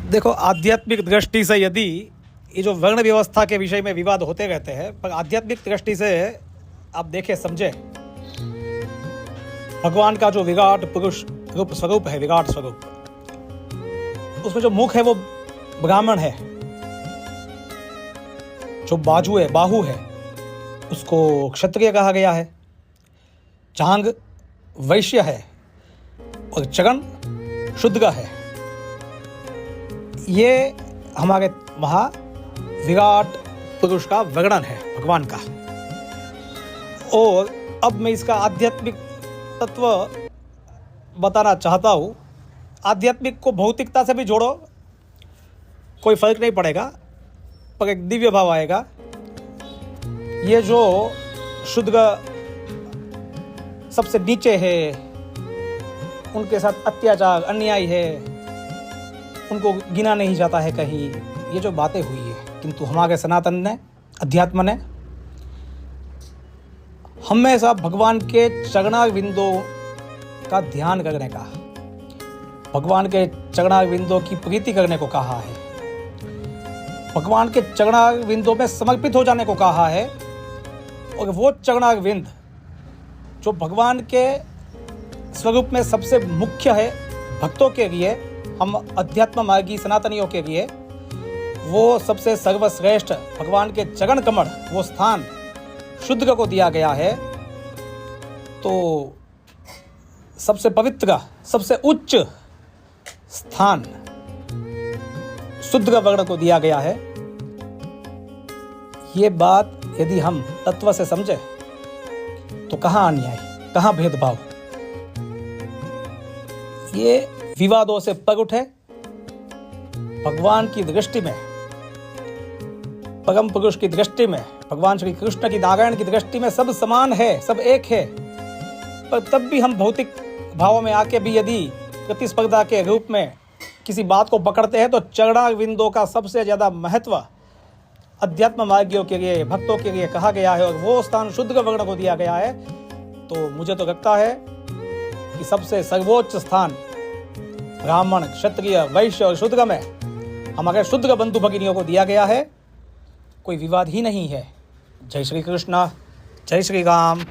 देखो, आध्यात्मिक दृष्टि से यदि ये जो वर्ण व्यवस्था के विषय में विवाद होते रहते हैं, पर आध्यात्मिक दृष्टि से आप देखें समझे, भगवान का जो विराट पुरुष रूप स्वरूप है, विराट स्वरूप, उसमें जो मुख है वो ब्राह्मण है, जो बाहु है उसको क्षत्रिय कहा गया है, जांघ वैश्य है और चरण शूद्र है। ये हमारे वहाँ विराट पुरुष का वर्णन है भगवान का। और अब मैं इसका आध्यात्मिक तत्व बताना चाहता हूँ। आध्यात्मिक को भौतिकता से भी जोड़ो, कोई फर्क नहीं पड़ेगा, पर एक दिव्य भाव आएगा। ये जो शूद्र सबसे नीचे है, उनके साथ अत्याचार अन्याय है, उनको गिना नहीं जाता है कहीं, ये जो बातें हुई है, किंतु हमारे सनातन ने, अध्यात्म ने हमेशा भगवान के चरणारविंदों का ध्यान करने का, भगवान के चरणारविंदों की प्रीति करने को कहा है, भगवान के चरणारविंदों में समर्पित हो जाने को कहा है। और वो चरणारविंद जो भगवान के स्वरूप में सबसे मुख्य है भक्तों के लिए, हम अध्यात्म मार्गी सनातनियों के लिए, वो सबसे सर्वश्रेष्ठ भगवान के चरण कमल, वो स्थान शूद्र को दिया गया है। तो सबसे पवित्र, सबसे उच्च स्थान शूद्र वर्ण को दिया गया है। ये बात यदि हम तत्व से समझे तो कहाँ अन्याय, कहाँ भेदभाव। ये विवादों से पर उठे, भगवान की दृष्टि में, परम पुरुष की दृष्टि में, भगवान श्री कृष्ण की, नारायण की दृष्टि में सब समान है, सब एक है। पर तब भी हम भौतिक भावों में आके भी यदि प्रतिस्पर्धा के रूप में किसी बात को पकड़ते हैं, तो चरणारविंदों का सबसे ज़्यादा महत्व अध्यात्म मार्गियों के लिए, भक्तों के लिए कहा गया है, और वो स्थान शूद्र वर्ण को दिया गया है। तो मुझे तो लगता है कि सबसे सर्वोच्च स्थान ब्राह्मण, क्षत्रिय, वैश्य और शूद्र में हमारे शूद्र बंधु भगिनियों को दिया गया है। कोई विवाद ही नहीं है। जय श्री कृष्ण, जय श्री राम।